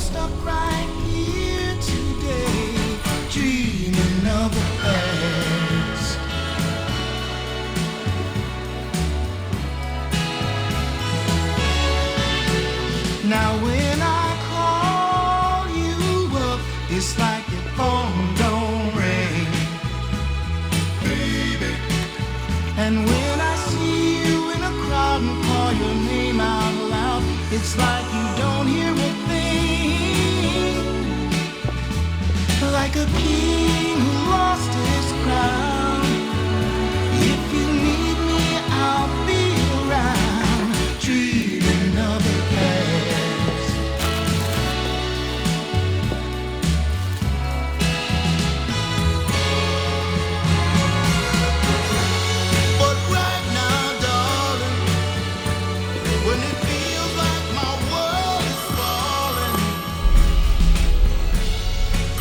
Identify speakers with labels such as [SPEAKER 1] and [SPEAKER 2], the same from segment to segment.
[SPEAKER 1] stuck right here today, dreaming of the past. Now when I call you up, it's like your phone don't ring, baby. And when I see you in a crowd and call your name out loud, it's like you don't hear a thing. Like a king who lost his crown. If you need me, I'll be around, dreaming of the past. But right now, darling, when it feels like my world is falling,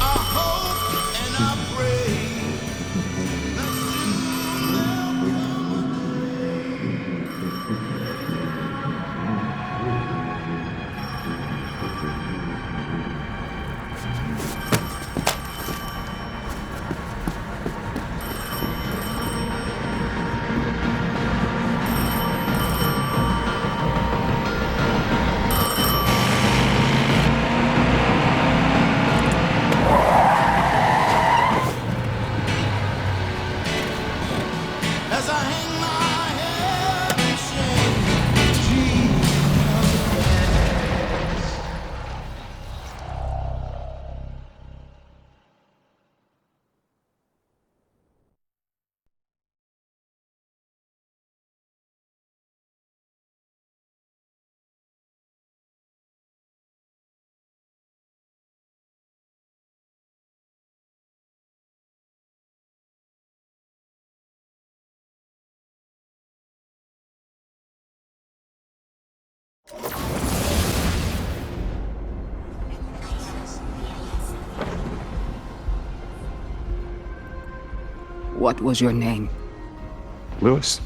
[SPEAKER 1] I hope and I pray that soon there'll as I hang my head in shame, dreaming of the past.
[SPEAKER 2] What was your name?
[SPEAKER 3] Lewis.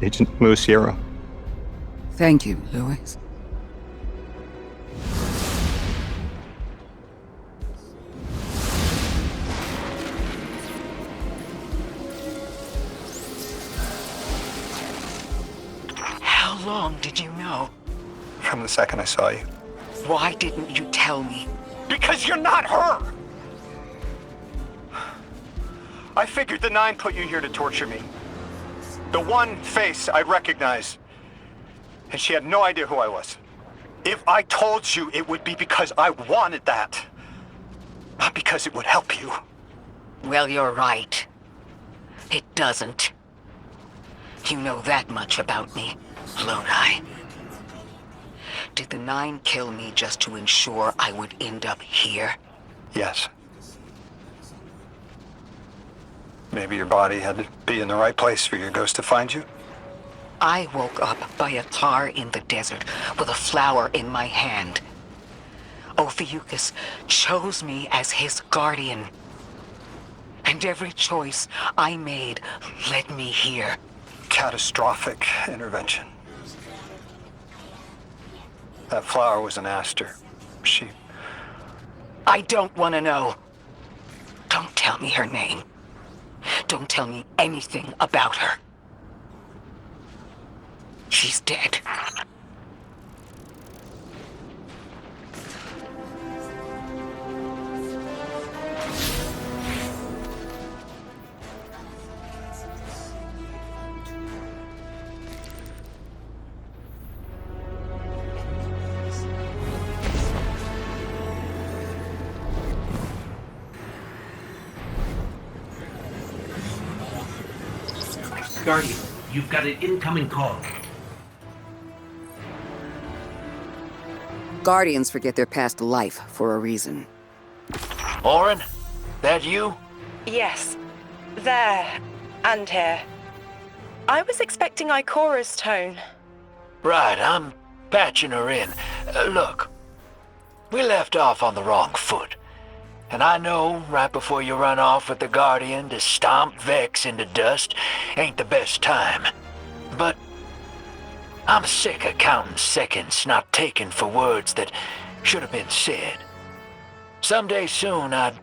[SPEAKER 3] Agent Lewis Sierra.
[SPEAKER 2] Thank you, Lewis. How long did you know?
[SPEAKER 3] From the second I saw you.
[SPEAKER 2] Why didn't you tell me?
[SPEAKER 3] Because you're not her! I figured the Nine put you here to torture me. The one face I'd recognize. And she had no idea who I was. If I told you, it would be because I wanted that. Not because it would help you.
[SPEAKER 2] Well, you're right. It doesn't. You know that much about me, don't I? Did the Nine kill me just to ensure I would end up here?
[SPEAKER 3] Yes. Maybe your body had to be in the right place for your ghost to find you.
[SPEAKER 2] I woke up by a tar in the desert with a flower in my hand. Ophiuchus chose me as his guardian. And every choice I made led me here.
[SPEAKER 3] Catastrophic intervention. That flower was an aster. She...
[SPEAKER 2] I don't want to know. Don't tell me her name. Don't tell me anything about her. She's dead.
[SPEAKER 4] Guardian, you've got an incoming call.
[SPEAKER 2] Guardians forget their past life for a reason.
[SPEAKER 5] Orin, that you?
[SPEAKER 6] Yes. There. And here. I was expecting Ikora's tone.
[SPEAKER 5] Right, I'm patching her in. Look, we left off on the wrong foot. And I know right before you run off with the Guardian to stomp Vex into dust ain't the best time. But I'm sick of counting seconds not taken for words that should have been said. Someday soon, I'd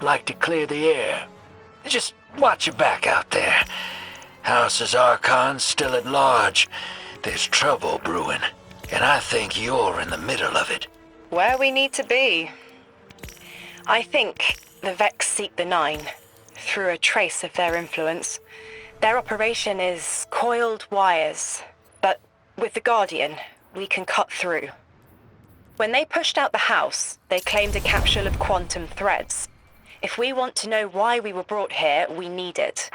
[SPEAKER 5] like to clear the air. Just watch your back out there. House's Archon's still at large. There's trouble brewing, and I think you're in the middle of it.
[SPEAKER 6] Where we need to be. I think the Vex seek the Nine through a trace of their influence. Their operation is coiled wires, but with the Guardian, we can cut through. When they pushed out the house, they claimed a capsule of quantum threads. If we want to know why we were brought here, we need it.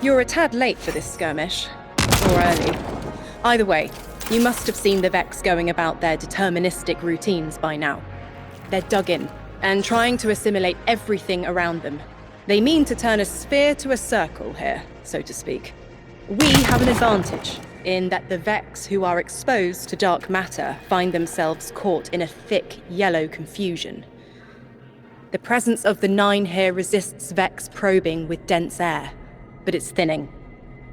[SPEAKER 7] You're a tad late for this skirmish. Or early. Either way, you must have seen the Vex going about their deterministic routines by now. They're dug in, and trying to assimilate everything around them. They mean to turn a sphere to a circle here, so to speak. We have an advantage, in that the Vex who are exposed to dark matter find themselves caught in a thick, yellow confusion. The presence of the Nine here resists Vex probing with dense air, but it's thinning.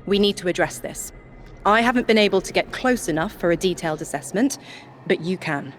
[SPEAKER 7] We need to address this. I haven't been able to get close enough for a detailed assessment, but you can.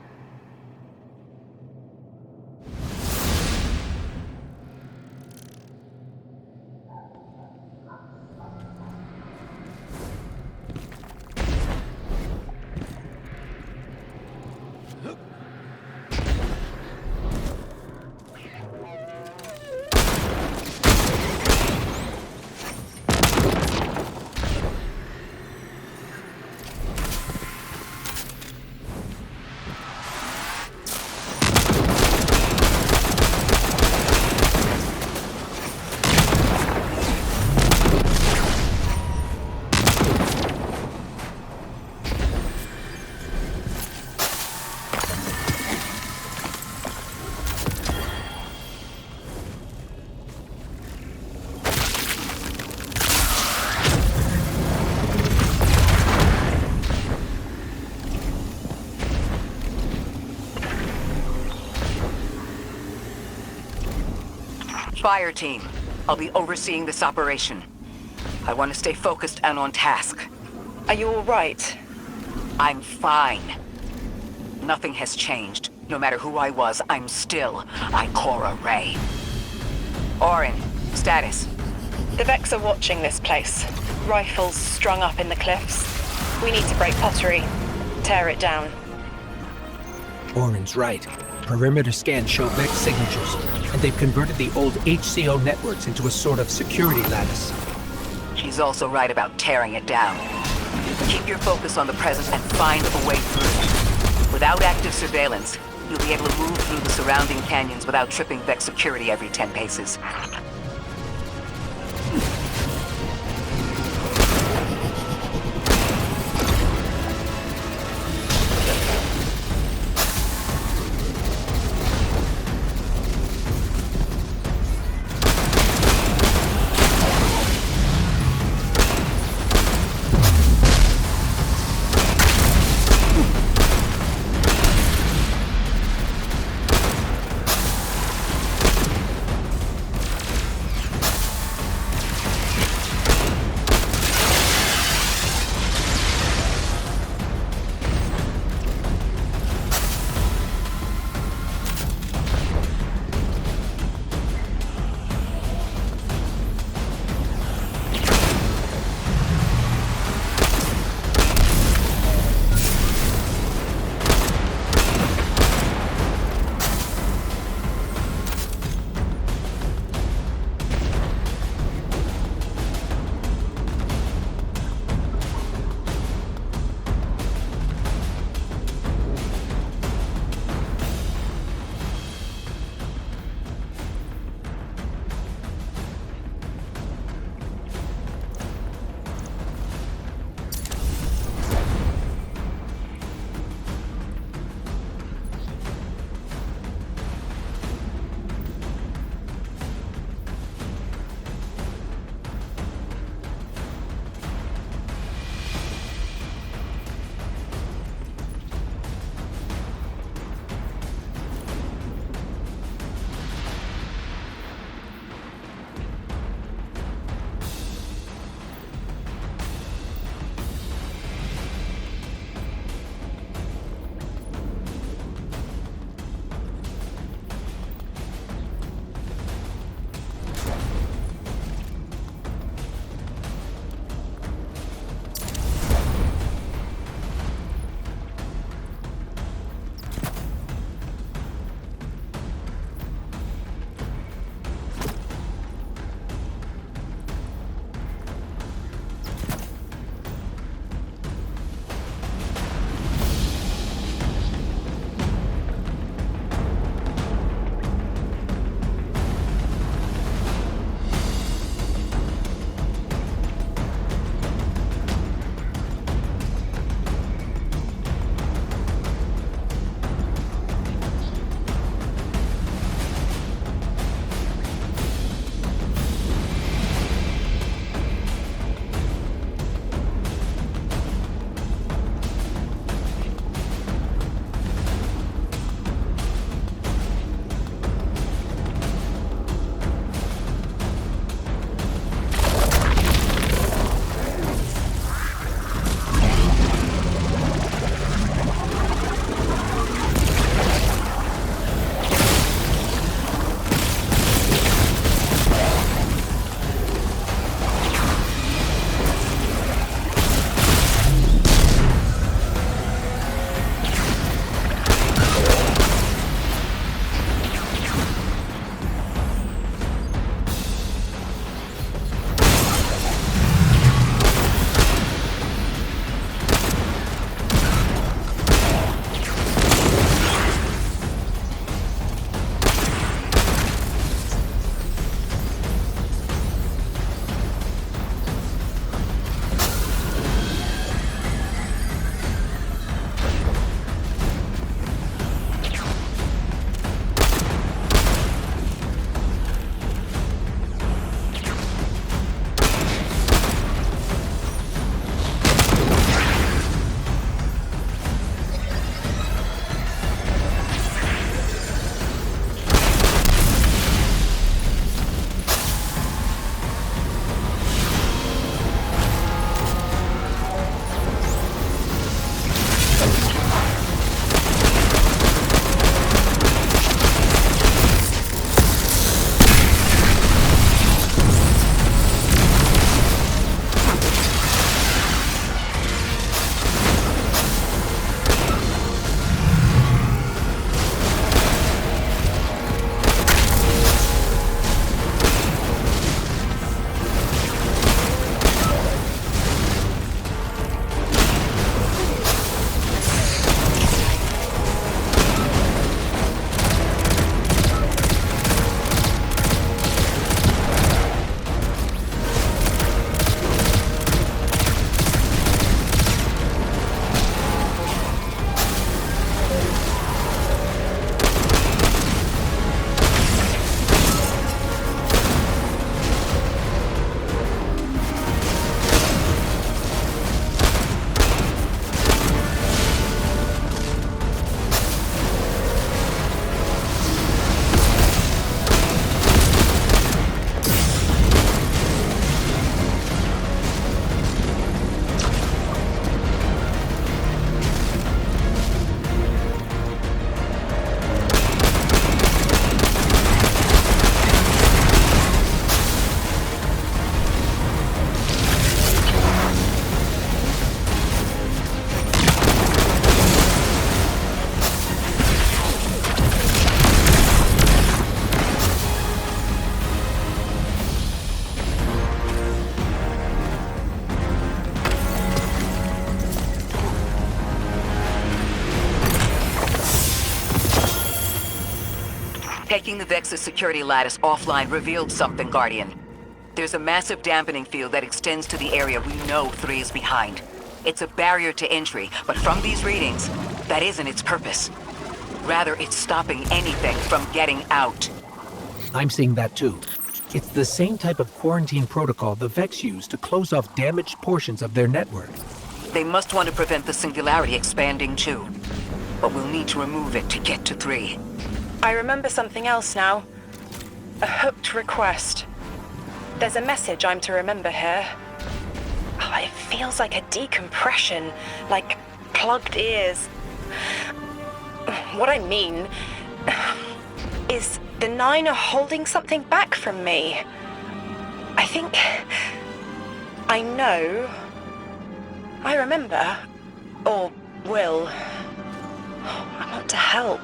[SPEAKER 2] fire team. I'll be overseeing this operation. I want to stay focused and on task.
[SPEAKER 6] Are you all right?
[SPEAKER 2] I'm fine. Nothing has changed. No matter who I was, I'm still Ikora Rey. Orin, status.
[SPEAKER 6] The Vex are watching this place. Rifles strung up in the cliffs. We need to break pottery. Tear it down.
[SPEAKER 8] Orin's right. Perimeter scans show Vex signatures, and they've converted the old HCO networks into a sort of security lattice.
[SPEAKER 2] She's also right about tearing it down. Keep your focus on the present and find a way through. Without active surveillance, you'll be able to move through the surrounding canyons without tripping Vex security every 10 paces. Taking the Vex's security lattice offline revealed something, Guardian. There's a massive dampening field that extends to the area we know 3 is behind. It's a barrier to entry, but from these readings, that isn't its purpose. Rather, it's stopping anything from getting out.
[SPEAKER 8] I'm seeing that too. It's the same type of quarantine protocol the Vex use to close off damaged portions of their network.
[SPEAKER 2] They must want to prevent the singularity expanding too. But we'll need to remove it to get to 3.
[SPEAKER 6] I remember something else now. A hooked request. There's a message I'm to remember here. Oh, it feels like a decompression, like plugged ears. What I mean is the 9 are holding something back from me. I think I know. I remember. Or will. I want to help.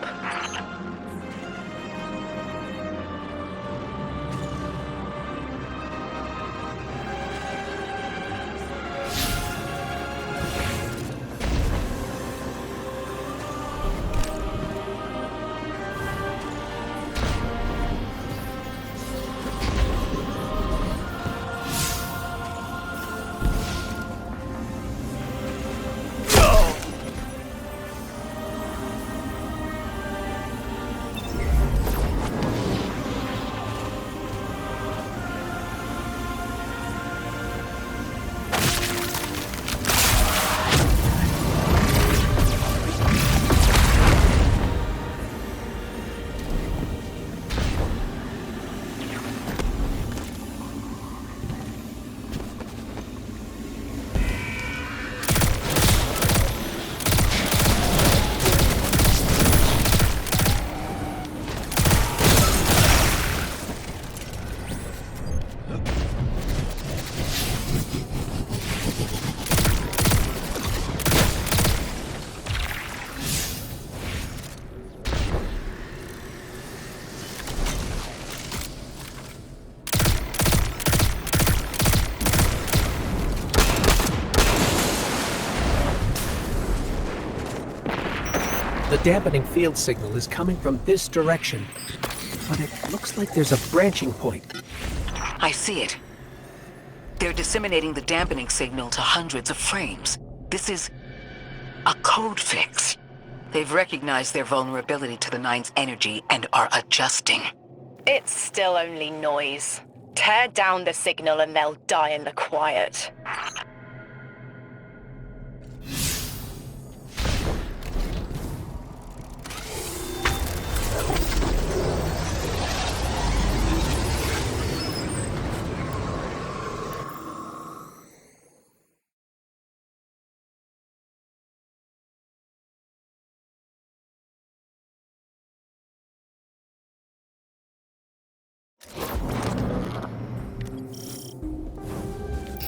[SPEAKER 8] The dampening field signal is coming from this direction, but it looks like there's a branching point.
[SPEAKER 2] I see it. They're disseminating the dampening signal to hundreds of frames. This is a code fix. They've recognized their vulnerability to the 9's energy and are adjusting.
[SPEAKER 6] It's still only noise. Tear down the signal and they'll die in the quiet.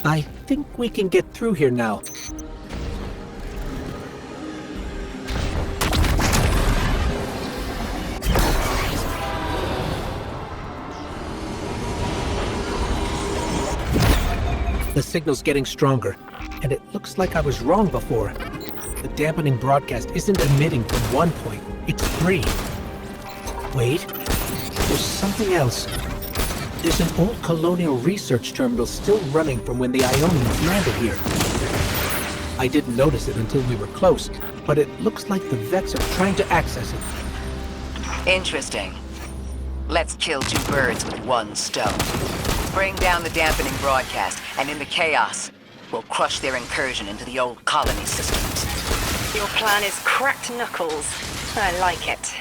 [SPEAKER 8] I think we can get through here now. The signal's getting stronger, and it looks like I was wrong before. The dampening broadcast isn't emitting from one point, it's 3. Wait, there's something else. There's an old colonial research terminal still running from when the Ionians landed here. I didn't notice it until we were close, but it looks like the Vex are trying to access it.
[SPEAKER 2] Interesting. Let's kill 2 birds with 1 stone. Bring down the dampening broadcast, and in the chaos, we'll crush their incursion into the old colony systems.
[SPEAKER 6] Your plan is cracked knuckles. I like it.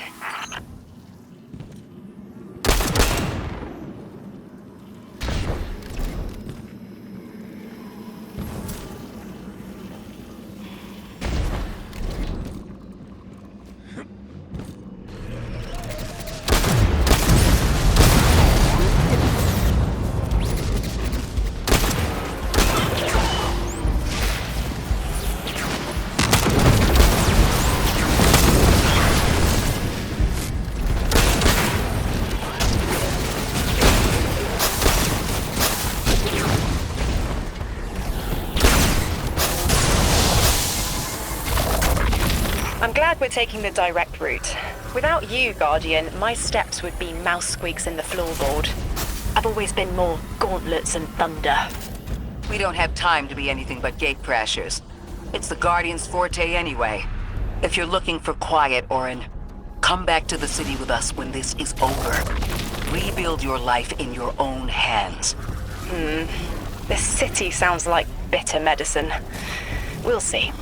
[SPEAKER 6] I'm glad we're taking the direct route. Without you, Guardian, my steps would be mouse squeaks in the floorboard. I've always been more gauntlets and thunder.
[SPEAKER 2] We don't have time to be anything but gate crashers. It's the Guardian's forte anyway. If you're looking for quiet, Orin, come back to the city with us when this is over. Rebuild your life in your own hands.
[SPEAKER 6] This city sounds like bitter medicine. We'll see.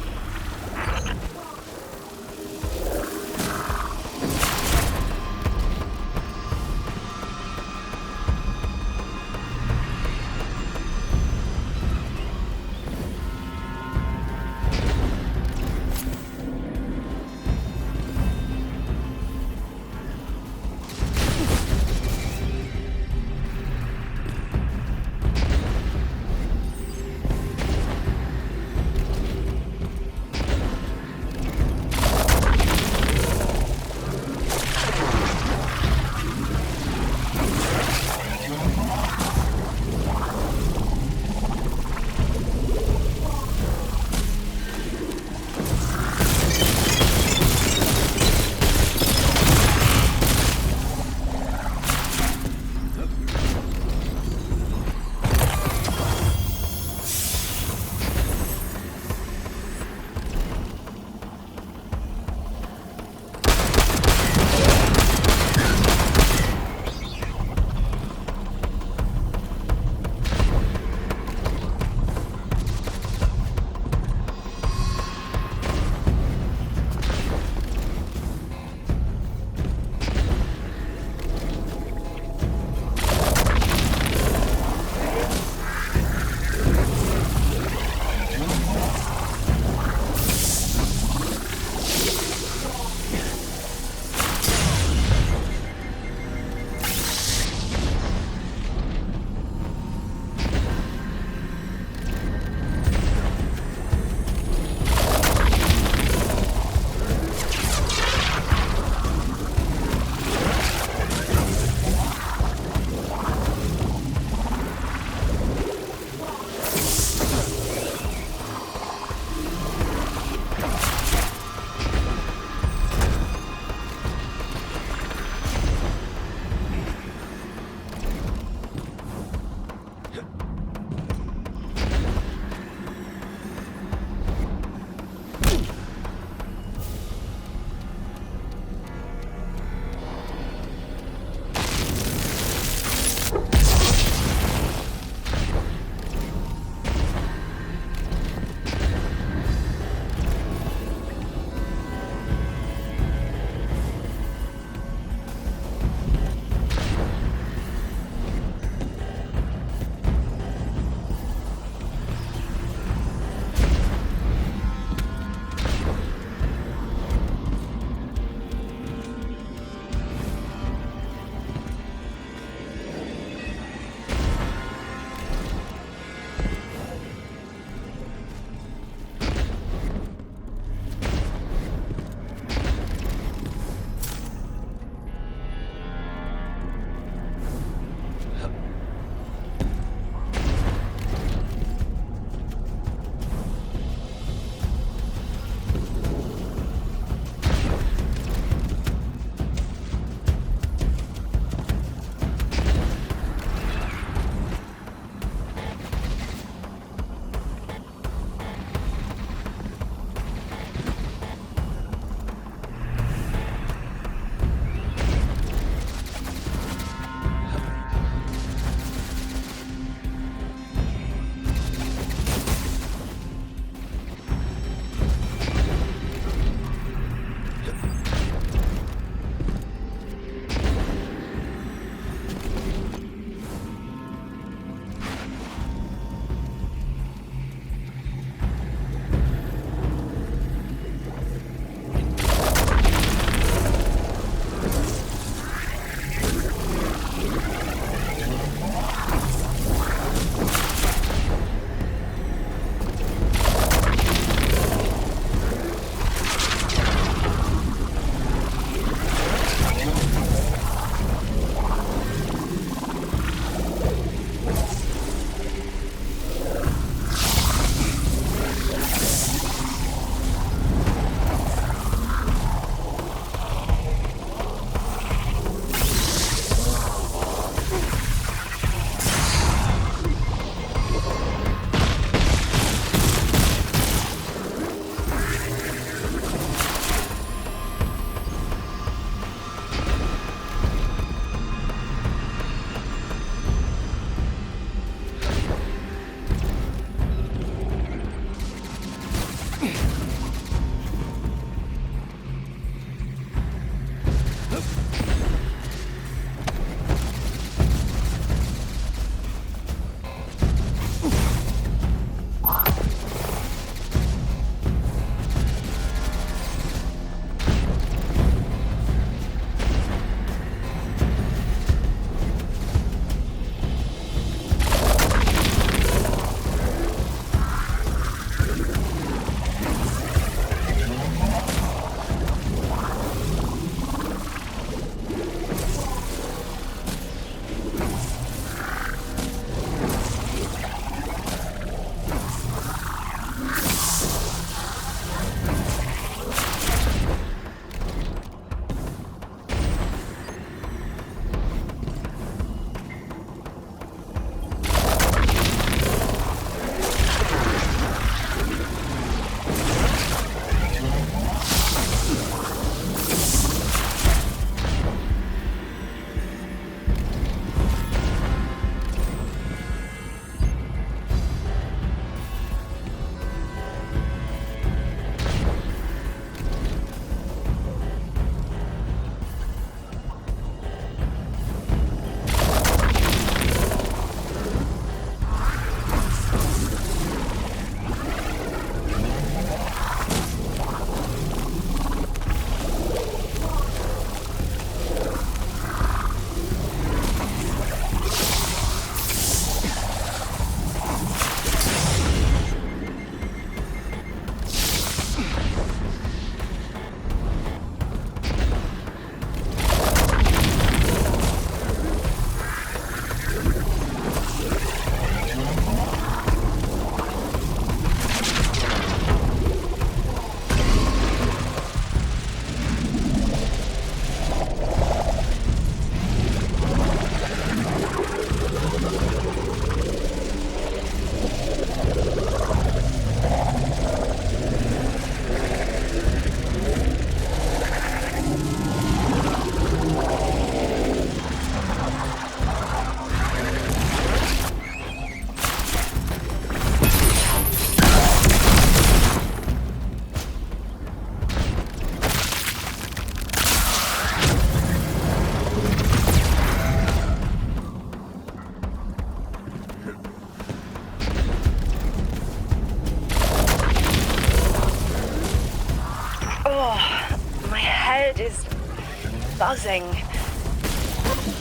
[SPEAKER 6] buzzing.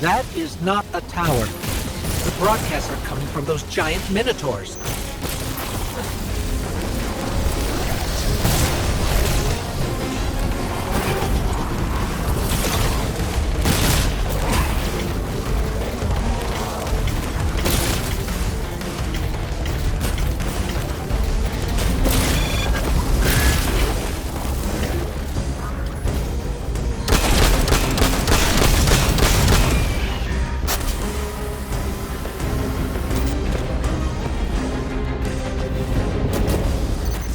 [SPEAKER 8] That is not a tower. The broadcasts are coming from those giant minotaurs.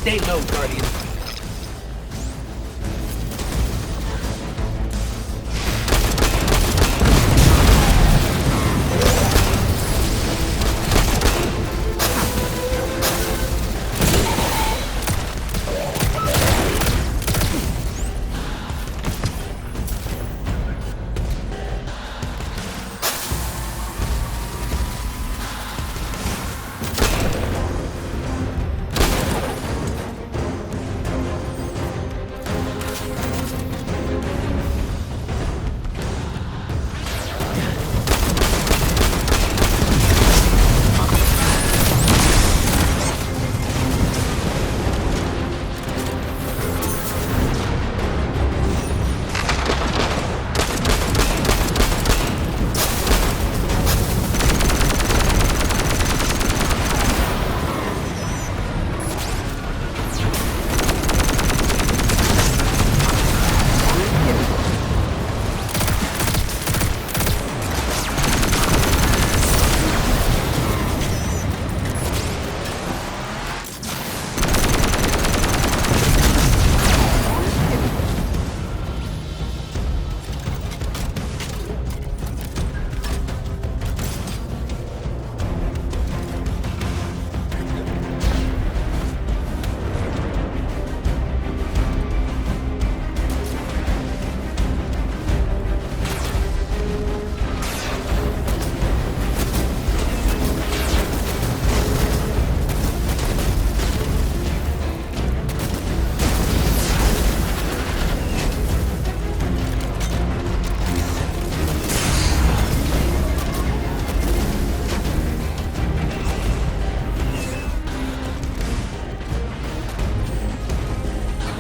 [SPEAKER 8] Stay low, Guardian.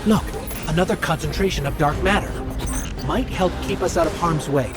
[SPEAKER 8] Look, another concentration of dark matter. Might help keep us out of harm's way.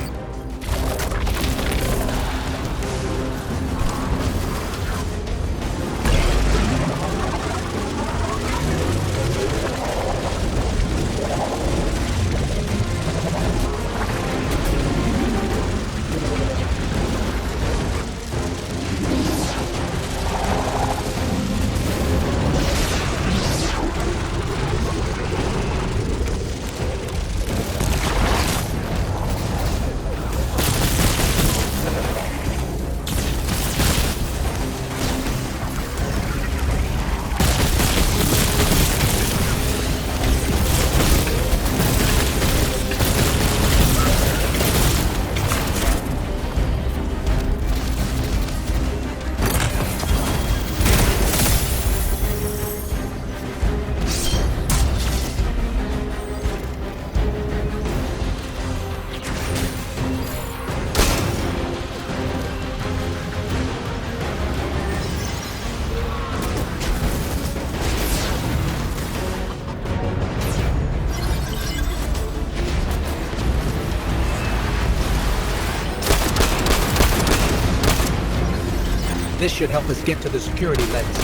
[SPEAKER 8] This should help us get to the security lens.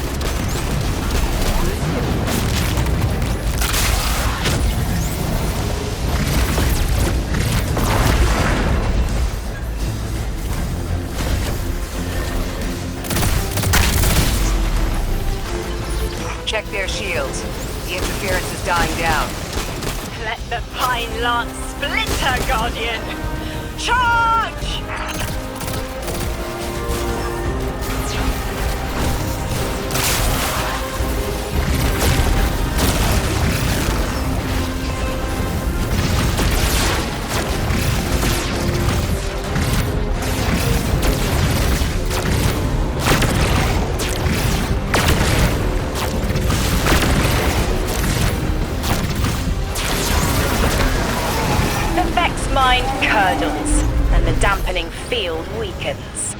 [SPEAKER 2] Check their shields. The interference is dying down.
[SPEAKER 6] Let the Pine Lance splinter, Guardian! Charge! Mind hurdles, and the dampening field weakens.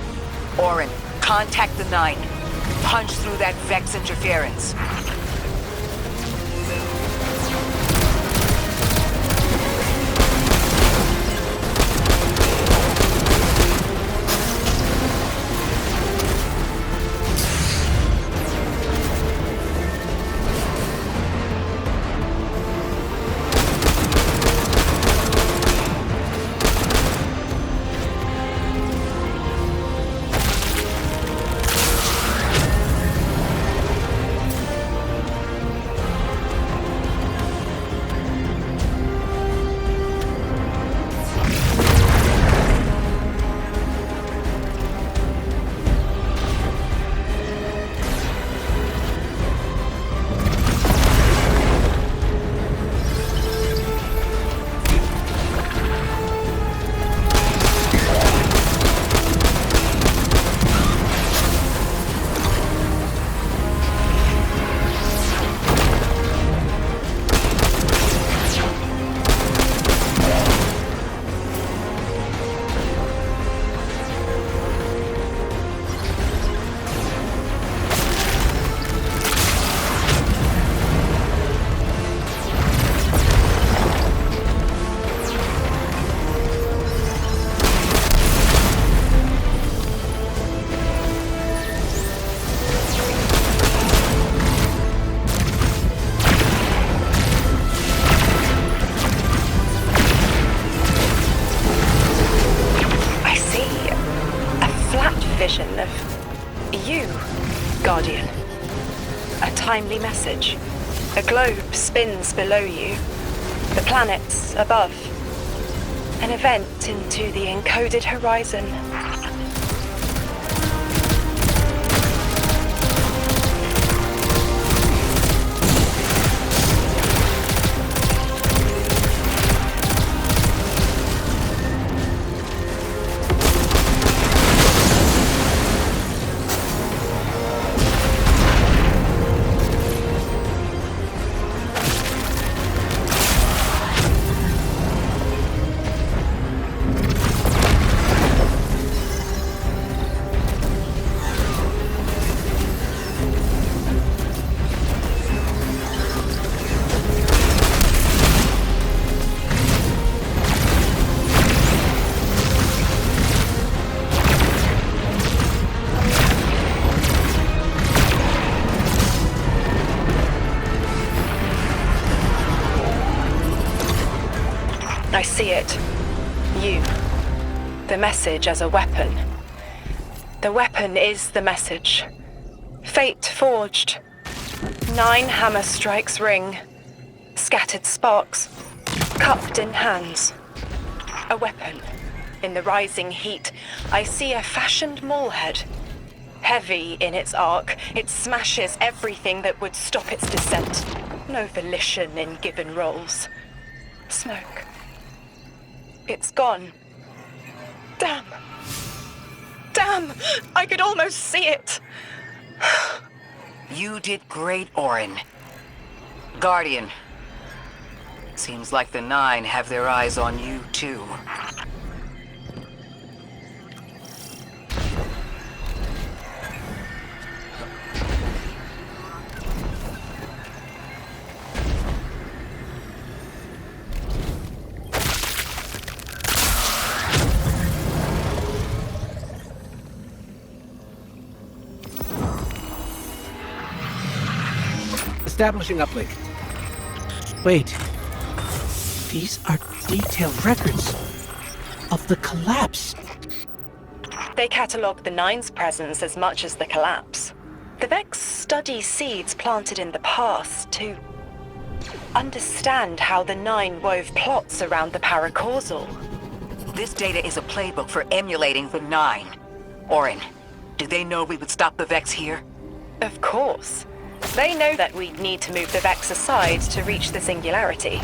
[SPEAKER 2] Orin, contact the 9. Punch through that Vex interference.
[SPEAKER 6] vision of you, Guardian. A timely message. A globe spins below you. The planets above. An event into the encoded horizon. I see it. You. The message as a weapon. The weapon is the message. Fate forged. 9 hammer strikes ring. Scattered sparks. Cupped in hands. A weapon. In the rising heat, I see a fashioned mallhead. Heavy in its arc, it smashes everything that would stop its descent. No volition in given roles. Smoke. It's gone. Damn. Damn! I could almost see it!
[SPEAKER 2] You did great, Orin. Guardian. Seems like the 9 have their eyes on you, too.
[SPEAKER 8] Establishing uplink. Wait. These are detailed records of the collapse.
[SPEAKER 6] They catalogue the 9's presence as much as the collapse. The Vex study seeds planted in the past to understand how the 9 wove plots around the paracausal.
[SPEAKER 2] This data is a playbook for emulating the 9. Orin, did they know we would stop the Vex here?
[SPEAKER 6] Of course. They know that we'd need to move the Vex aside to reach the singularity.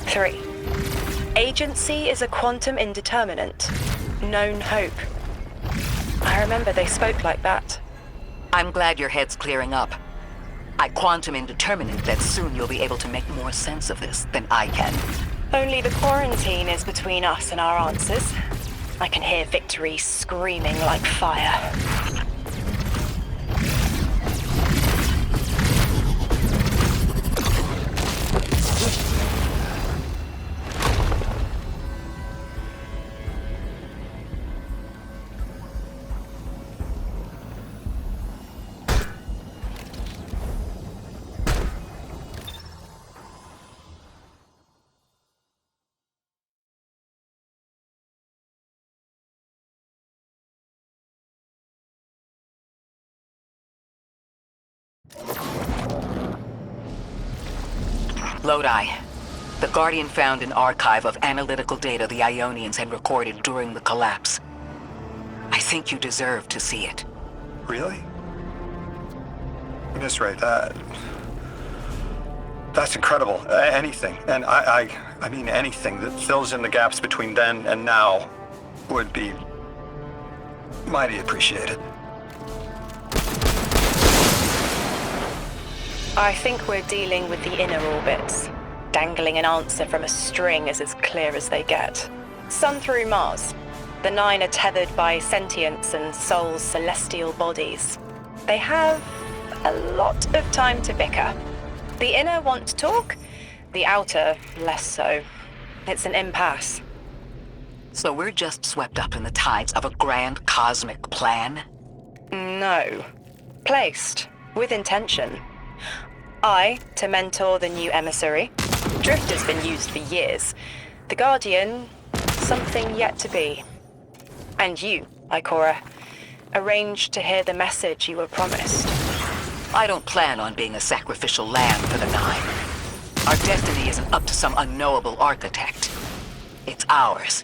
[SPEAKER 6] 3. Agency is a quantum indeterminate. Known hope. I remember they spoke like that.
[SPEAKER 2] I'm glad your head's clearing up. I quantum indeterminate that soon you'll be able to make more sense of this than I can.
[SPEAKER 6] Only the quarantine is between us and our answers. I can hear victory screaming like fire.
[SPEAKER 2] Lodi. The Guardian found an archive of analytical data the Ionians had recorded during the collapse. I think you deserve to see it.
[SPEAKER 3] Really? Miss Ray, that's incredible. Anything, and I mean anything that fills in the gaps between then and now would be mighty appreciated.
[SPEAKER 6] I think we're dealing with the inner orbits. Dangling an answer from a string is as clear as they get. Sun through Mars. The 9 are tethered by sentience and Sol's celestial bodies. They have a lot of time to bicker. The inner want to talk, the outer less so. It's an impasse.
[SPEAKER 2] So we're just swept up in the tides of a grand cosmic plan?
[SPEAKER 6] No. Placed. With intention. I, to mentor the new emissary. Drift has been used for years. The Guardian, something yet to be. And you, Ikora, arranged to hear the message you were promised.
[SPEAKER 2] I don't plan on being a sacrificial lamb for the 9. Our destiny isn't up to some unknowable architect. It's ours.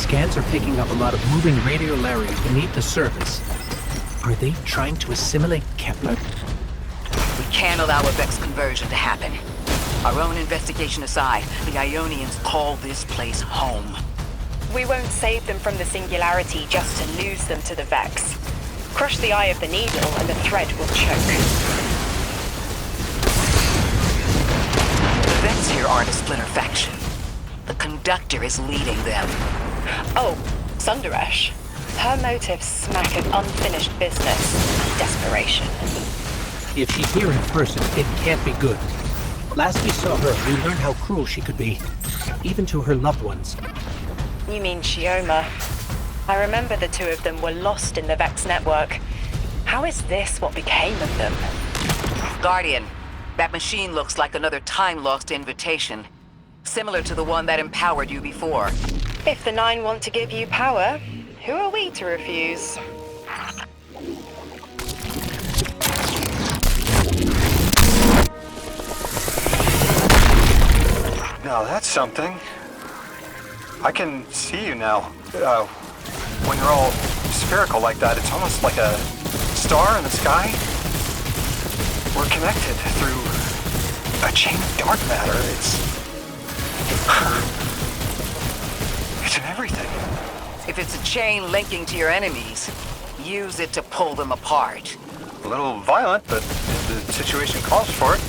[SPEAKER 8] Scans are picking up a lot of moving radiolaria beneath the surface. Are they trying to assimilate Kepler?
[SPEAKER 2] We can't allow a Vex conversion to happen. Our own investigation aside, the Ionians call this place home.
[SPEAKER 6] We won't save them from the singularity just to lose them to the Vex. Crush the eye of the needle and the thread will choke.
[SPEAKER 2] The Vex here aren't a splinter faction. The Conductor is leading them.
[SPEAKER 6] Oh, Sundaresh. Her motives smack of unfinished business and desperation.
[SPEAKER 8] If she's here in person, it can't be good. Last we saw her, we learned how cruel she could be, even to her loved ones.
[SPEAKER 6] You mean Shioma? I remember the two of them were lost in the Vex network. How is this what became of them?
[SPEAKER 2] Guardian, that machine looks like another time-lost invitation. Similar to the one that empowered you before.
[SPEAKER 6] If the 9 want to give you power, who are we to refuse?
[SPEAKER 3] Now that's something. I can see you now. When you're all spherical like that, it's almost like a star in the sky. We're connected through a chain of dark matter. It's in everything.
[SPEAKER 2] If it's a chain linking to your enemies, use it to pull them apart.
[SPEAKER 3] A little violent, but if the situation calls for it.